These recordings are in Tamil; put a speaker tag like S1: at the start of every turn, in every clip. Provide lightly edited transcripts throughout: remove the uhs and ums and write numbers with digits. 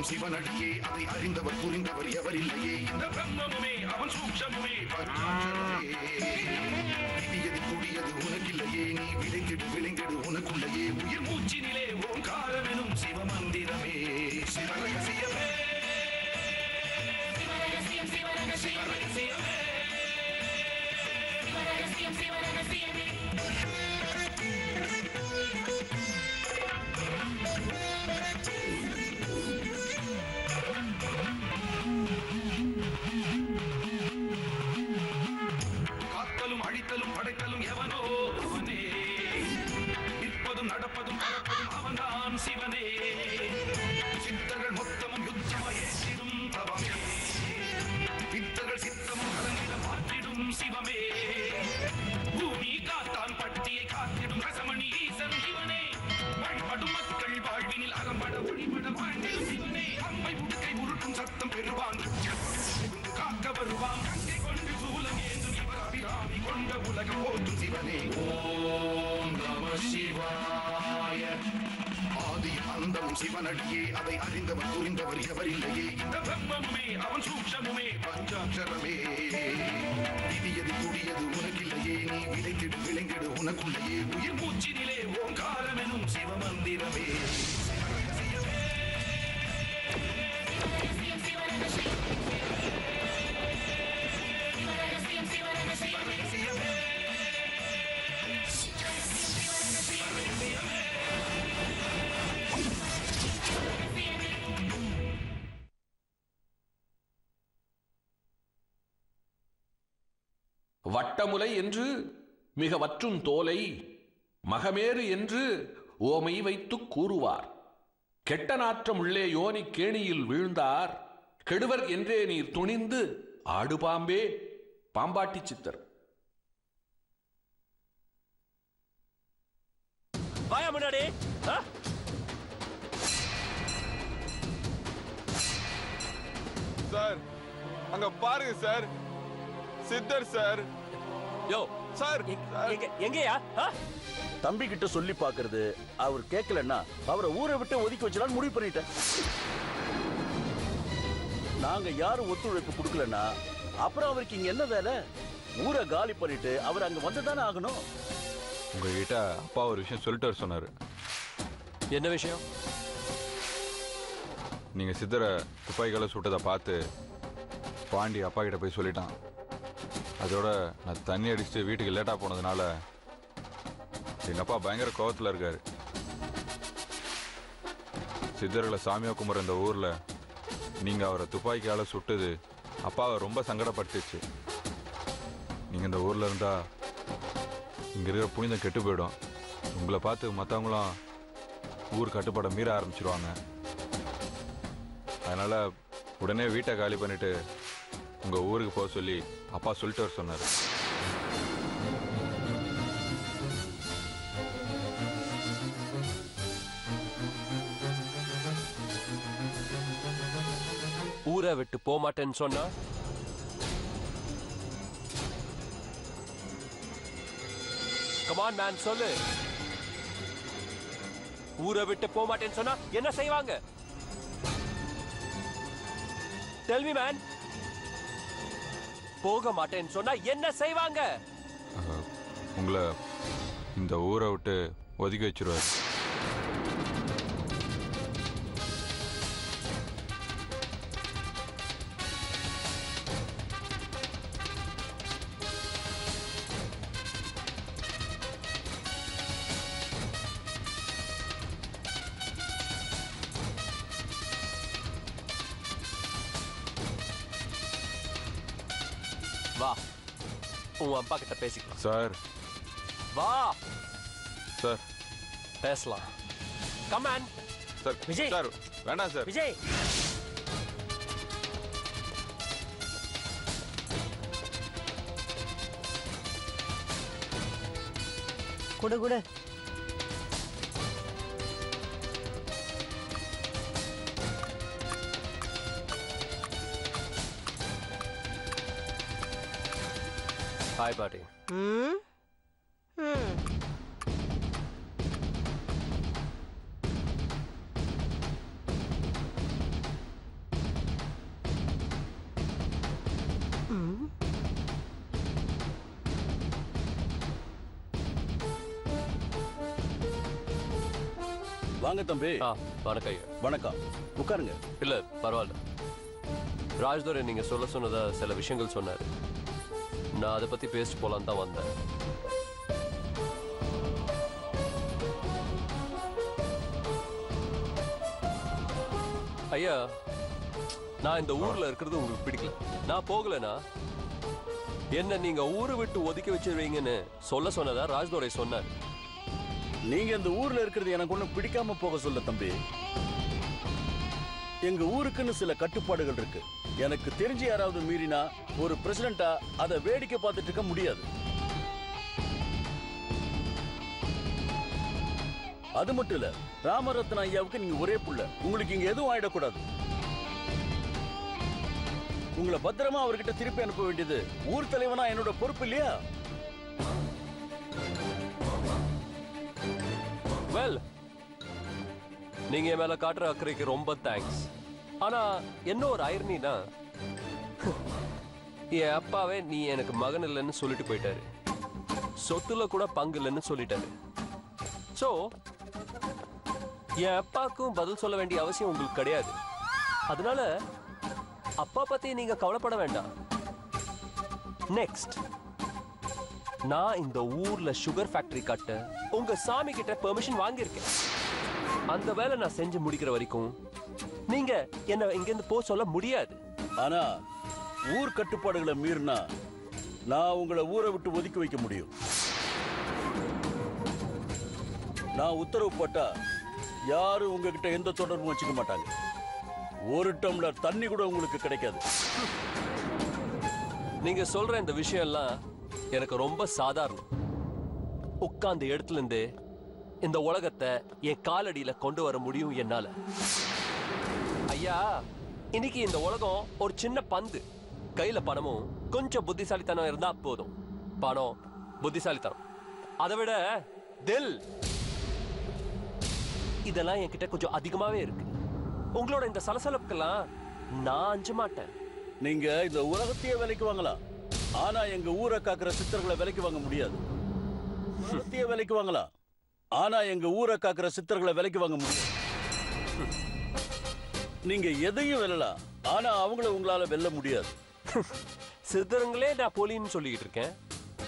S1: அந்தமும் சிவனடியே அதை அறிந்தவர் புரிந்தவர் எவரில்லையே இந்த பிரம்மமுமே அவன் சூக்ஷமுமே விதியது கூடியது உனக்கில்லையே நீ விளைந்திடு விளைந்திடு உனக்குள்ளையே உயிர் மூச்சினிலே ஓங்காரமெனும் சிவமந்திரமே சிவரகசியமே காத்தலும் அழித்தலும் படைத்தலும் எவனோ அவனே நிற்பதும் நடப்பதும் பறப்பதும் அவன்தான் சிவனே சித்தர்கள் மொத்தமும் யுத்தமாய் ஏற்றிடும் தவமே சித்தர்கள் சித்தமும் கலங்கிட மாற்றிடும் சிவமே பூமி காத்தான் பட்டியை காத்திடும் ரசமணி ஈசன் சிவனே வழிபடும் மக்கள் வாழ்வினில் அகம்பட வழிபட வாழ்ந்திடும் சிவனே அம்மை உடுக்கை உருட்டும் சத்தம் பெறுவான் காக்க வருவான் கங்கை கொண்டு சூலம் ஏந்தும் இவர் அபிராமி கொண்ட உலகம் போற்றும் சிவனே ஓம் நம சிவாய ஆதி அந்தமும் சிவனடியே அதை அறிந்தவர் புரிந்தவர் எவரில்லையே இந்த பிரம்மமுமே அவன் சூக்ஷமுமே பஞ்சாட்சரமே விதியது கூடியது உனக்கில்லையே நீ விளைந்திடு விளைந்திடு உனக்குள்ளையே உயிர் மூச்சினிலே ஓங்காரமெனும் சிவமந்திரமே
S2: வட்டமுலை என்று மிக வற்றும் தோலை மகமேறு என்று ஓமை வைத்துக் கூறுவார். கெட்ட நாற்றம் உள்ளே யோனி கேணியில் வீழ்ந்தார் கெடுவர் என்றே நீர் துணிந்து ஆடுபாம்பே பாம்பாட்டி சித்தர்.
S3: வாயா முன்னாடி.
S4: சார் அங்க பாருங்க சார், சித்தர் சார்.
S3: யோ
S4: சார்
S3: எங்கயா?
S5: தம்பி கிட்ட சொல்லி பாக்குறது, அவர் கேட்கலன்னா அவரை ஊரை விட்டு ஒதுக்கி வச்சலான்னு முடிவு பண்ணிட்டேன். நாங்க யாரும் ஒத்துழைப்பு கொடுக்கலன்னா அப்புறம் அவருக்கு இங்க என்ன வேலை? ஊரை காலி பண்ணிட்டு அவர் அங்க வந்துதானே ஆகணும்.
S4: உங்ககிட்ட அப்பா ஒரு விஷயம் சொல்லிட்டு வர சொன்னாரு.
S3: என்ன விஷயம்?
S4: நீங்க சித்தரை துப்பாக்கிகளை சுட்டதை பார்த்து பாண்டி அப்பா கிட்ட போய் சொல்லிட்டான். அதோட நான் தண்ணி அடிச்சுட்டு வீட்டுக்கு லேட்டாக போனதுனால எங்கள் அப்பா பயங்கர கோவத்தில் இருக்காரு. சித்தர்களை சாமியா கும்பிட்ற இந்த ஊரில் நீங்கள் அவரை துப்பாக்கியால் சுட்டது அப்பாவை ரொம்ப சங்கடப்படுத்திச்சு. நீங்கள் இந்த ஊரில் இருந்தால் இங்கே இருக்கிற புனிதம் கெட்டு போயிடும். உங்களை பார்த்து மற்றவங்களும் ஊர் கட்டுப்பாடை மீற ஆரம்பிச்சிருவாங்க. அதனால் உடனே வீட்டை காலி பண்ணிவிட்டு உங்கள் ஊருக்கு போக சொல்லி அப்பா சொல்லிட்டு வர சொன்னார்.
S3: ஊரை விட்டு போக மாட்டேன்னு சொன்னா கமான் மேன் சொல்லு. ஊரை விட்டு போக மாட்டேன்னு சொன்னா என்ன செய்வாங்க? Tell me man. போக மாட்டேன்னு சொன்னா என்ன செய்வாங்க?
S4: உங்களை இந்த ஊரை விட்டு ஒதுக்கி வச்சிருவாரு.
S3: வா, உன் அப்பா கிட்ட பேசிக்கலாம்.
S4: சார்
S3: வா
S4: சார்
S3: பேசலாம். Come on.
S4: Sir
S3: Vijay.
S4: Sir வேண்டாம் சார்.
S3: விஜய்
S6: குடு குடு.
S3: ஹாய் பாட்டி.
S5: வாங்க தம்பி.
S3: வணக்கம் ஐயா.
S5: வணக்கம், உட்காருங்க.
S3: இல்ல பரவாயில்ல. ராஜ்துரை நீங்க சொன்னதா சில விஷயங்கள் சொன்னாரு. நான் அதை பத்தி பேசிட்டு போலான்னு தான் வந்தேன். ஐயா, நான் இந்த ஊர்ல இருக்கிறது உங்களுக்கு பிடிக்கல. நான் போகலனா என்ன நீங்க ஊரை விட்டு ஒதுக்கி வச்சிருவீங்கன்னு சொன்னதா ராஜ்துரை சொன்னார்.
S5: நீங்க இந்த ஊர்ல இருக்கிறது எனக்கு ஒண்ணும் பிடிக்காம போக சொல்ல தம்பி. எங்க ஊருக்குன்னு சில கட்டுப்பாடுகள் இருக்கு. எனக்கு தெரிஞ்சு யாராவது மீறினா ஒரு பிரசிடண்டா அதை வேடிக்கை பார்த்துட்டு இருக்க முடியாது. அது மட்டும் இல்ல, ராமரத்ன ஐயாவுக்கு நீங்க ஒரே புள்ள. உங்களுக்கு இங்க எதுவும் ஆயிடக்கூடாது. உங்களை பத்திரமா அவர்கிட்ட திருப்பி அனுப்ப வேண்டியது ஊர் தலைவனா என்னோட பொறுப்பு இல்லையா?
S3: வெல், நீங்க என் மேல காட்டுற அக்கறைக்கு ரொம்ப தேங்க்ஸ். ஆனா என்ன ஒரு ஐரனினா, என் அப்பாவே நீ எனக்கு மகன் இல்லைன்னு சொல்லிட்டு போயிட்டாரு. சொத்துல கூட பங்கு இல்லைன்னு சொல்லிட்டாரு. சோ என் அப்பாவுக்கும் பதில் சொல்ல வேண்டிய அவசியம் உங்களுக்கு கிடையாது. அதனால அப்பா பத்தி நீங்க கவலைப்பட வேண்டாம். நெக்ஸ்ட், நான் இந்த ஊர்ல சுகர் ஃபேக்டரி கட்ட உங்க சாமி கிட்ட பெர்மிஷன் வாங்கியிருக்கேன். அந்த வேலை நான் செஞ்சு முடிக்கிற வரைக்கும் நீங்க என்ன இங்கிருந்து போ சொல்ல முடியாது.
S5: ஆனா ஊர் கட்டுப்பாடுகளை மீறினா நான் உங்களை ஊரை விட்டு ஒதுக்கி வைக்க முடியும். நான் உத்தரவு போட்டா யாரும் உங்ககிட்ட எந்த தொடர்பும் வச்சுக்க மாட்டாங்க. ஒரு டம்ளர் தண்ணி கூட உங்களுக்கு கிடைக்காது.
S3: நீங்க சொல்ற இந்த விஷயம் எல்லாம் எனக்கு ரொம்ப சாதாரணம். உட்கார்ந்த இடத்துல இருந்து இந்த உலகத்தை என் காலடியில கொண்டு வர முடியும் என்னால. ஐயா, இன்னைக்கு இந்த உலகம் ஒரு சின்ன பந்து. கையில பணமும் கொஞ்சம் புத்திசாலித்தனம் இருந்தா போதும். பணம், புத்திசாலித்தனம், அதை விட தில், இதெல்லாம் என்கிட்ட கொஞ்சம் அதிகமாவே இருக்கு. உங்களோட இந்த சலசலப்புக்கெல்லாம் நான் அஞ்ச மாட்டேன்.
S5: நீங்க இந்த உலகத்தையே விலைக்கு வாங்கலாம். ஆனா எங்க ஊரை காக்குற சித்தர்களை விலைக்கு வாங்க முடியாது. உலகத்தையே விலைக்கு வாங்கலாம். ஆனா எங்க ஊரை காக்குற சித்தர்களை விலைக்கு வாங்க முடியாது. நீங்க எதையும் வெல்லலாம். ஆனா அவங்கள உங்களால வெல்ல முடியாது.
S3: சித்தருங்களே நான் போலின்னு சொல்லிக்கிட்டு இருக்கேன்.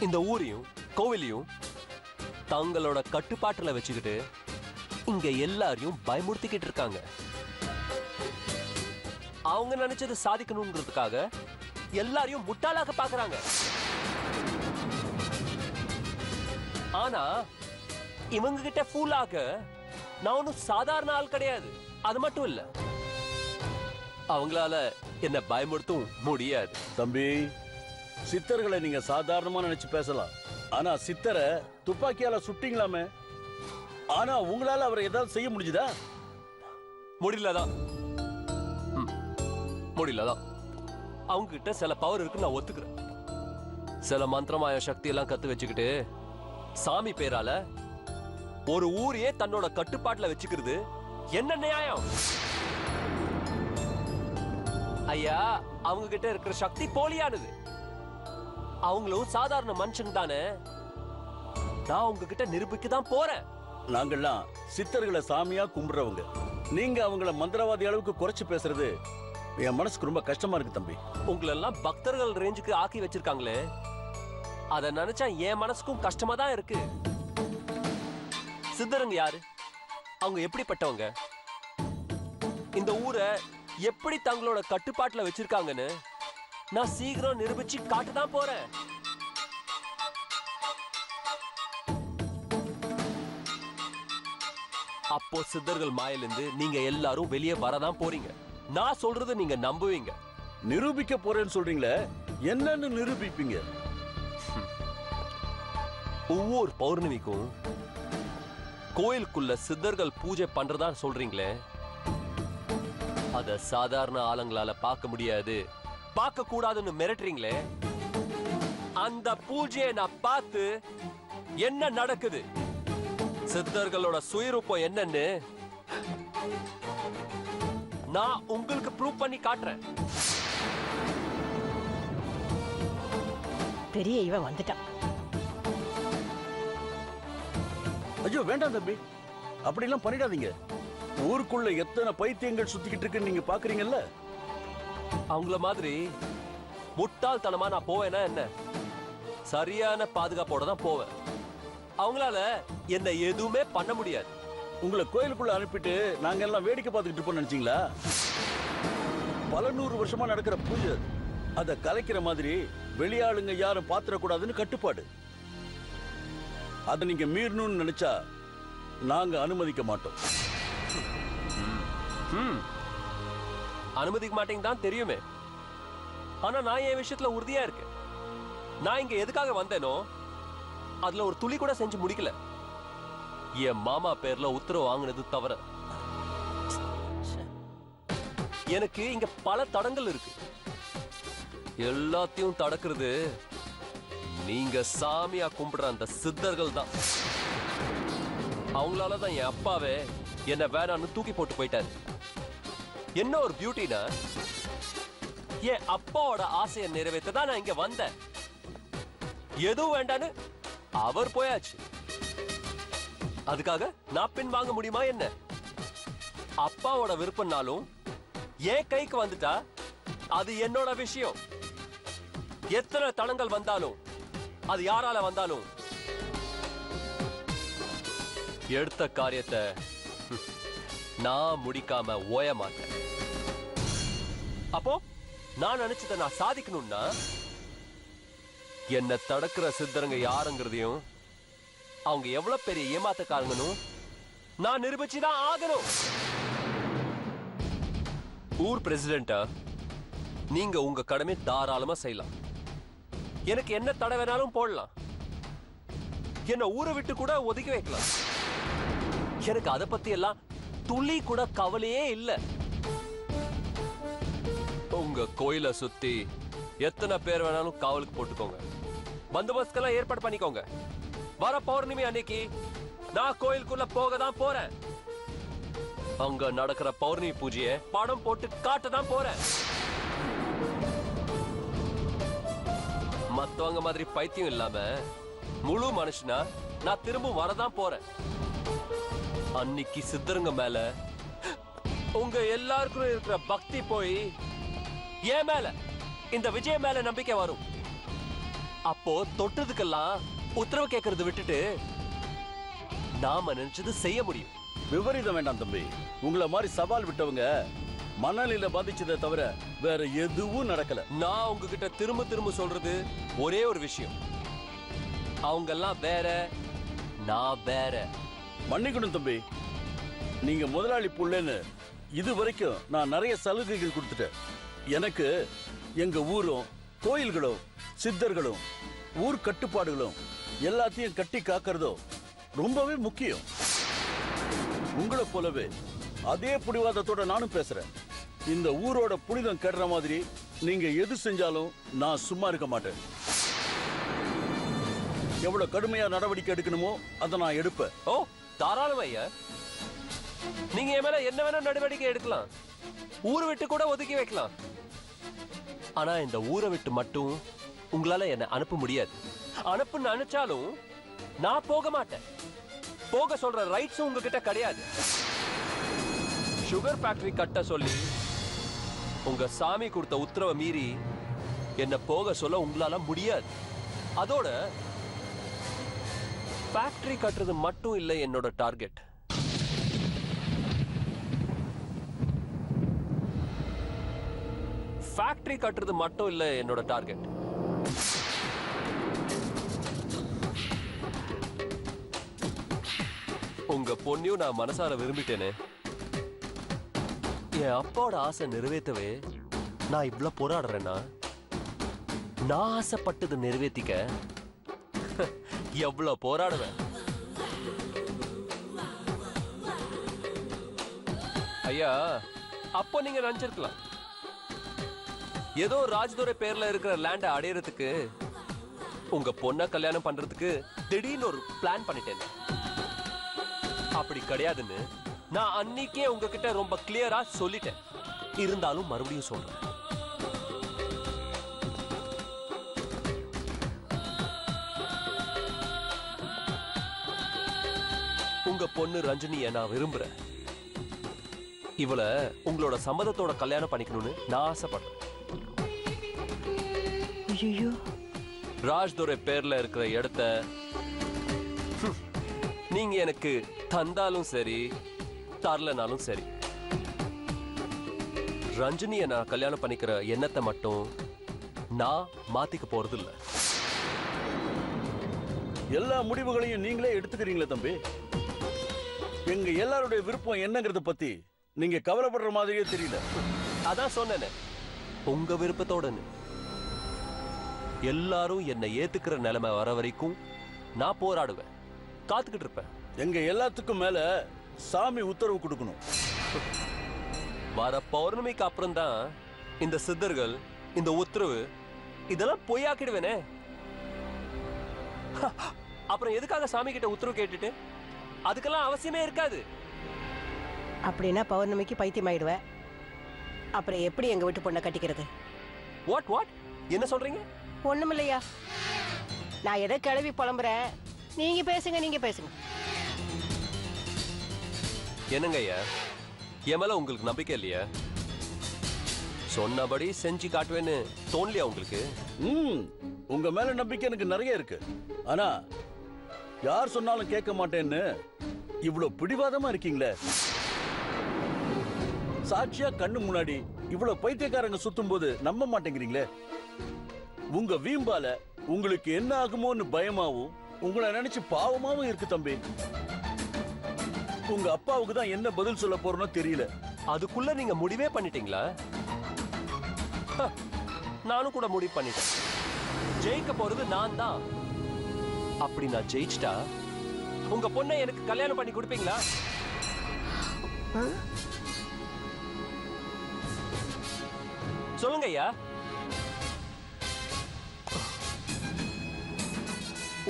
S3: இந்த ஊரையும் கோவிலையும் தங்களோட கட்டுப்பாட்டுல வச்சுக்கிட்டு இங்க எல்லாரையும் பயமுறுத்திக்கிட்டு இருக்காங்க. அவங்க நினைச்சது சாதிக்கணுங்கிறதுக்காக எல்லாரையும் முட்டாளாக பாக்குறாங்க. ஆனா இவங்க கிட்ட ஃபூலாக நான் ஒன்னும் சாதாரண ஆள் கிடையாது. அது மட்டும் இல்ல, அவங்களால என்ன பயமுறுத்தும் முடியாது.
S5: தம்பி, சித்தர்களை நீங்க சாதாரணமா நினைச்சு பேசலாம். ஆனா சித்தரை துப்பாக்கியால சுட்டீங்களாமே. ஆனா உங்களால அவரை ஏதாவது செய்ய முடிஞ்சுதா?
S3: முடியலதான். முடியலதான். அவங்க கிட்ட சில பவர் இருக்குன்னு நான் ஒத்துக்கிறேன். சில மந்திரமாய சக்தி எல்லாம் கத்து வச்சுக்கிட்டு சாமி பேரால ஒரு ஊரையே தன்னோட கட்டுப்பாட்டுல வச்சுக்கிறது என்ன நியாயம்? ஐயா, அவங்க கிட்ட இருக்கிற சக்தி போலியானது. அவங்களும் சாதாரண மனுஷங்க தானே. நான் உங்ககிட்ட நிரூபிக்க தான் போறேன்.
S5: நாங்கெல்லாம் சித்தர்களை சாமியா கும்பிடுறவங்க. நீங்க அவங்கள மந்திரவாதி அளவுக்கு குறைச்சு பேசுறது என் மனசுக்கு ரொம்ப கஷ்டமா இருக்கு தம்பி.
S3: உங்களெல்லாம் பக்தர்கள் ரேஞ்சுக்கு ஆக்கி வச்சிருக்காங்களே, அத நினைச்சா என் மனசுக்கும் கஷ்டமா தான் இருக்கு. சித்தருங்க யாரு? அவங்க எப்படிப்பட்டவங்க? இந்த ஊரை எப்படி தங்களோட கட்டுப்பாட்டுல வச்சிருக்காங்கன்னு நான் சீக்கிரம் நிரூபிச்சு காட்டுதான் போறேன். அப்போ சித்தர்கள் மாயிலிருந்து நீங்க எல்லாரும் வெளியே வரதான் போறீங்க. நான் சொல்றது நீங்க நம்புவீங்க.
S5: நிரூபிக்க போறேன்னு சொல்றீங்களே, என்னன்னு நிரூபிப்பீங்க?
S3: ஒவ்வொரு பௌர்ணமிக்கும் கோயிலுக்குள்ள சித்தர்கள் பூஜை பண்றதா சொல்றீங்களே, அத சாதாரண ஆளுங்களால பார்க்க முடியாது, பார்க்க கூடாதுன்னு மிரட்டுறீங்களே, அந்த பூஜையை நான் பார்த்து என்ன நடக்குது, சித்தர்களோட சுயரூபம் என்னன்னு நான் உங்களுக்கு ப்ரூவ் பண்ணி காட்டுறேன்.
S6: பெரிய இவன் வந்துட்டான்.
S5: ஐயோ வேண்டாம் தம்பி, அப்படிலாம் பண்ணிடாதீங்க. ஊருக்குள்ள எத்தனை பைத்தியங்கள் சுத்திக்கிட்டு இருக்குன்னு நீங்க பாக்குறீங்கல்ல.
S3: அவங்கள மாதிரி முட்டாள்தனமா நான் போவேனா என்ன? சரியான பாதுகாப்போட தான் போவேன். அவங்களால என்ன எதுவுமே பண்ண முடியாது.
S5: உங்களை கோயிலுக்குள்ள அனுப்பிட்டு நாங்க எல்லாம் வேடிக்கை பார்த்துக்கிட்டு இருப்போம் நினைச்சீங்களா? பல 100 வருஷமா நடக்கிற பூஜை. அதை கலைக்கிற மாதிரி வெளியாளுங்க யாரும் பாத்திரக்கூடாதுன்னு கட்டுப்பாடு. அதை நீங்க மீறணும்னு நினைச்சா நாங்க அனுமதிக்க மாட்டோம்.
S3: அனுமதிக்க மாட்டேங்க தான் தெரியுமே. ஆனா நான் என் விஷயத்துல உறுதியா இருக்கேன். நான் இங்க எதுக்காக வந்தேனோ அதுல ஒரு துளி கூட செஞ்சு முடிக்கல. என் மாமா பேர்ல உத்தரவு வாங்கினது தவிர. எனக்கு இங்க பல தடங்கள் இருக்கு. எல்லாத்தையும் தடுக்கிறது நீங்க சாமியா கும்பிடுற அந்த சித்தர்கள் தான். அவங்களாலதான் என் அப்பாவே என்ன வேணான்னு தூக்கி போட்டு போயிட்டாரு. என்ன ஒரு பியூட்டினா, என் அப்பாவோட ஆசையை நிறைவேற்ற தான் நான் இங்க வந்தேன். எதுவும் வேண்டான்னு அவர் போயாச்சு. அதுக்காக நான் பின் வாங்க முடியுமா என்ன? அப்பாவோட விருப்பம்னாலும் என் கைக்கு வந்துட்டா அது என்னோட விஷயம். எத்தனை தடங்கள் வந்தாலும், அது யாரால வந்தாலும், எடுத்த காரியத்தை நான் முடிக்காம ஓய மாட்டேன். அப்போ நான் நினைச்சதை நான் சாதிக்கணும்னா என்ன தடுக்கிற சித்தருங்க யாருங்கிறதையும் அவங்க எவ்வளவு பெரிய ஏமாத்தக்காரங்கன்னு நான் நிரூபிச்சுதான் ஆகணும். ஊர் பிரசிடென்டா நீங்க உங்க கடமை தாராளமா செய்யலாம். எனக்கு என்ன தடை வேணாலும் போடலாம். என்ன ஊரை விட்டு கூட ஒதுக்கி வைக்கலாம். எனக்கு அதை பத்தி எல்லாம் துளி கூட கவலையே இல்லை. உங்க கோயிலை சுத்தி எத்தனை பேர் வேணாலும் காவலுக்கு போட்டுக்கோங்க. பந்தோபஸ்துக்கெல்லாம் ஏற்பாடு பண்ணிக்கோங்க. வர பௌர்ணமி அன்னைக்கு நான் கோயிலுக்குள்ள போக தான் போறேன். அங்க நடக்கிற பௌர்ணமி பூஜையை படம் போட்டு காட்ட தான் போறேன். மத்தவங்க மாதிரி பைத்தியம் இல்லாம முழு மனுஷனா நான் திரும்ப வரதான் போறேன். அன்னைக்கு சித்தருங்க மேல உங்க எல்லாருக்கும் இருக்கிற பக்தி போய் ஏன் மேல, இந்த விஜய மேல நம்பிக்கை வரும். அப்போ தொட்டதுக்கெல்லாம் உத்தரவு கேட்கறது விட்டுட்டு நாம நினைச்சது செய்ய முடியும்.
S5: விபரீதம் வேண்டாம் தம்பி. உங்களை மாதிரி சவால் விட்டவங்க மணலில பாதிச்சதை தவிர வேற எதுவும் நடக்கல.
S3: நான் உங்ககிட்ட திரும்ப திரும்ப சொல்றது ஒரே ஒரு விஷயம். அவங்க எல்லாம் வேற, நான் வேற.
S5: மன்னிக்கணும் தம்பி, நீங்க முதலாளி புள்ளன்னு இது வரைக்கும் நான் நிறைய சலுகைகள் கொடுத்துட்டேன். எனக்கு எங்க ஊரும் கோயில்களும் சித்தர்களும் ஊர் கட்டுப்பாடுகளும் எல்லாத்தையும் கட்டி காக்கிறதும் ரொம்பவே முக்கியம். உங்களை போலவே அதே புடிவாதத்தோட நானும் பேசுறேன். இந்த ஊரோட புனிதம் கெடுற மாதிரி நீங்க எது செஞ்சாலும் நான் சும்மா இருக்க மாட்டேன். எவ்வளவு கடுமையா நடவடிக்கை எடுக்கணுமோ அதை நான் எடுப்பேன்.
S3: ஓ தாராளம் ஐயா, நீங்க என் மேல என்ன வேணா நடவடிக்கை எடுக்கலாம். ஊரை விட்டு கூட ஒதுக்கி வைக்கலாம். ஆனா இந்த ஊரை விட்டு மட்டும் உங்களால என்ன அனுப்ப முடியாது. அனுப்பு நினைச்சாலும் நான் போக மாட்டேன். போக சொல்ற ரைட்ஸும் உங்ககிட்ட கிடையாது. சுகர் ஃபேக்டரி கட்ட சொல்லி உங்க சாமி கொடுத்த உத்தரவை மீறி என்ன போக சொல்ல உங்களால முடியாது. அதோட ஃபேக்டரி கட்டுறது மட்டும் இல்லை என்னோட டார்கெட். ஃபேக்டரி கட்டுறது மட்டும் இல்லை என்னோட டார்கெட். உங்க பொண்ணையும் நான் மனசார விரும்பிட்டேனே. என் அப்பாவோட ஆசை நிறைவேற்றவே நான் இவ்வளவு போராடுறேன்னா, நான் ஆசைப்பட்டது நிறைவேற்றிக்க எவ்வளவு போராடுவேன். ஐயா, அப்போ நீங்க நினைச்சிருக்கலாம் ஏதோ ராஜ்துரை பேர்ல இருக்கிற லேண்ட அடையறதுக்கு உங்க பொண்ண கல்யாணம் பண்றதுக்கு திடீர்னு ஒரு பிளான் பண்ணிட்டேன். அப்படி கிடையாதுன்னு நான் அன்னைக்கே உங்ககிட்ட ரொம்ப கிளியரா சொல்லிட்டேன். இருந்தாலும் மறுபடியும் சொல்றேன். உங்க பொண்ணு ரஞ்சினியை நான் விரும்புறேன். இவளை உங்களோட சம்மதத்தோட கல்யாணம் பண்ணிக்கணும்னு நான் ஆசைப்படுறேன்.
S6: ஐயோ,
S3: ராஜ்துரை பேர்ல இருக்கிற இடத்த நீங்க எனக்கு தந்தாலும் சரி தரலனாலும் சரி, ரஞ்சினியை நான் கல்யாணம் பண்ணிக்கிற எண்ணத்தை மட்டும் நான் மாத்திக்க போறது இல்ல.
S5: எல்லா முடிவுகளையும் நீங்களே எடுத்துக்கிறீங்களே தம்பி. எங்க எல்லாருடைய விருப்பம் என்னங்கறத பத்தி நீங்க கவலைப்படுற மாதிரியே தெரியல.
S3: அதான் சொன்னேனே, உங்க விருப்பத்தோடன்னு. எல்லாரும் என்னை ஏத்துக்கிற நிலைமை வர வரைக்கும் நான் போராடுவேன், காத்துக்கிட்டு இருப்பேன்.
S5: எங்க எல்லாத்துக்கும் மேல சாமி உத்தரவு கொடுக்கணும்.
S3: வர பௌர்ணமிக்கு அப்புறம் தான் இந்த சித்தர்கள், இந்த உத்தரவு இதெல்லாம் பொய்யாக்கிடுவேனே. அப்புறம் எதுக்காக சாமி கிட்ட உத்தரவு கேட்டுட்டு? அதுக்கெல்லாம் அவசியமே இருக்காது.
S6: அப்படின்னா பௌர்ணமிக்கு பைத்தியம் ஆயிடுவேன். அப்புறம் எப்படி எங்க வீட்டு பொண்ணை கட்டிக்கிறது?
S3: வாட் வாட் என்ன சொல்றீங்க?
S6: ஒண்ணுமில்லையா, நான் எதை கிளம்பி புலம்புறேன். நீங்க பேசுங்க.
S3: என்னங்க ஐயா, என் மேல உங்களுக்கு நம்பிக்கை இல்லையா? சொன்னபடி செஞ்சு காட்டுவேன்னு தோணலையா உங்களுக்கு?
S5: உங்க மேல நம்பிக்கை எனக்கு நிறைய இருக்கு. ஆனா யார் சொன்னாலும் கேட்க மாட்டேன்னு இவ்வளவு பிடிவாதமா இருக்கீங்களே. சாட்சியா கண்ணு முன்னாடி இவ்வளவு பைத்தியக்காரங்க சுத்தும் போது நம்ப மாட்டேங்கிறீங்களே. உங்க வீம்பால உங்களுக்கு என்ன ஆகுமோன்னு பயமாவும் உங்களை நினைச்சு பாவமாவும் இருக்கு தம்பி. உங்க அப்பாவுக்கு தான் என்ன பதில் சொல்ல போறோம்னு தெரியல.
S3: அதுக்குள்ள நீங்க முடிவே பண்ணிட்டீங்களா? நானும் கூட முடிவு பண்ணிட்டேன். ஜெயிக்க போறது நான் தான். அப்படி நான் ஜெயிச்சிட்டா உங்க பொண்ணை எனக்கு கல்யாணம் பண்ணி கொடுப்பீங்களா? சொல்லுங்க ஐயா.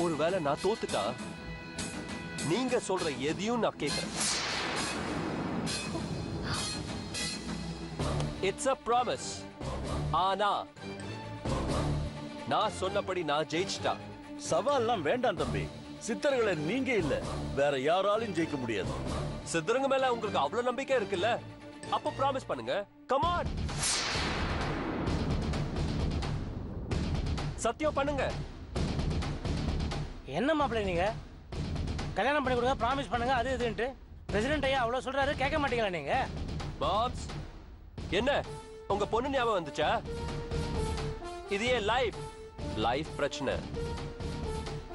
S3: ஒருவேளை நான் தோத்துட்டா நீங்க சொல்ற எதையும் நான் கேட்கிறேன். It's a promise. ஆனா நான் சொன்னபடி நான் ஜெயிச்சிட்டா.
S5: சவால்லாம் வேண்டாம் தம்பி. சித்தர்களை நீங்க இல்ல வேற யாராலும் ஜெயிக்க முடியாது.
S3: சித்தருங்க மேல உங்களுக்கு அவ்வளவு நம்பிக்கை இருக்குல்ல, அப்ப ப்ராமிஸ் பண்ணுங்க. கம் ஆன், சத்தியம் பண்ணுங்க.
S7: என்ன மாப்பிள்ளை நீங்க கல்யாணம் பண்ணி கொடுங்க, ப்ராமிஸ் பண்ணுங்க, அது இதுன்ட்டு பிரசிடென்ட் ஐயா அவ்வளவு சொல்றாரு, கேட்க மாட்டீங்களா நீங்க?
S3: பாப்ஸ், என்ன உங்க பொண்ணு ஞாபகம் வந்துச்சா? இது ஏன் லைஃப் பிரச்சனை.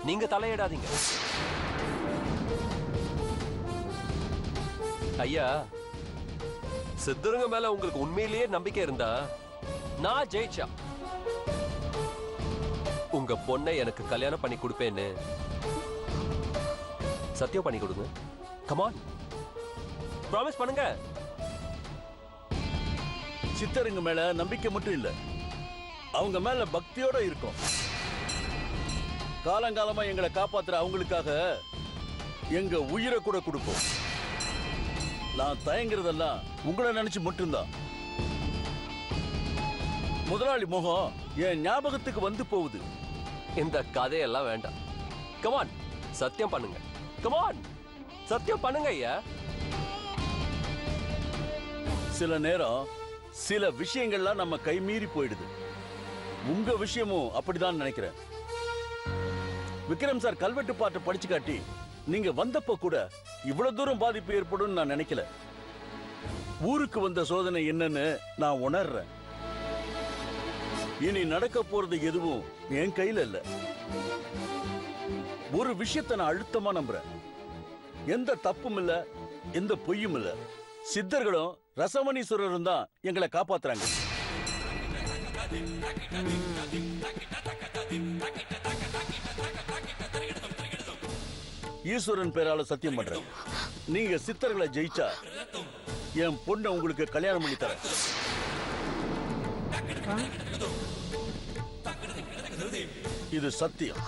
S3: நீங்க தலையிடாதீங்க ஐயா. சித்தருங்க மேல உங்களுக்கு உண்மையிலேயே நம்பிக்கை இருந்தா நான் ஜெயிச்சா உங்க பொண்ணை எனக்கு கல்யாணம் பண்ணி கொடுப்பேன்னு சத்தியம் பண்ணி கொடுங்க. கம் ஆன், ப்ராமிஸ் பண்ணுங்க.
S5: சித்தருங்க மேல நம்பிக்கை மட்டும் இல்ல, அவங்க மேல பக்தியோட இருக்கும். காலங்காலமா எங்களை காப்பாத்துற அவங்களுக்காக எங்க உயிரை கூட கொடுப்போம். நான் தயங்குறதெல்லாம் உங்களை நினைச்சு மட்டும்தான். முதலாளி முகம் என் ஞாபகத்துக்கு வந்து போகுது.
S3: இந்த கதையெல்லாம் வேண்டாம். கமான், சத்தியம் பண்ணுங்க. கமான், சத்தியம் பண்ணுங்க ஐயா.
S5: சில நேரம் சில விஷயங்கள்லாம் நம்ம கை மீறி போயிடுது. உங்க விஷயமும் அப்படிதான் நினைக்கிறேன். விக்ரம் சார் கல்வெட்டு பாட்டை படிச்சு காட்டி நீங்க வந்தப்ப கூட இவ்வளவு தூரம் பாதிப்பு ஏற்படும் நான் நினைக்கல. ஊருக்கு வந்த சோதனை என்னன்னு நான் உணர்றேன். இனி நடக்க போறது எதுவும் என் கையில இல்ல. ஒரு விஷயத்தை நான் அழுத்தமா நம்புறேன். எந்த தப்பும் இல்ல, எந்த பொய்யும் இல்ல. சித்தர்களும் ரசமணீஸ்வரரும் தான் எங்களை காப்பாத்துறாங்க. ஈஸ்வரன் பேரால சத்தியம் பண்றேன், நீங்க சித்தர்களை ஜெயிச்சா என் பொண்ணை உங்களுக்கு கல்யாணம் பண்ணி தரேன். இது சத்தியம்.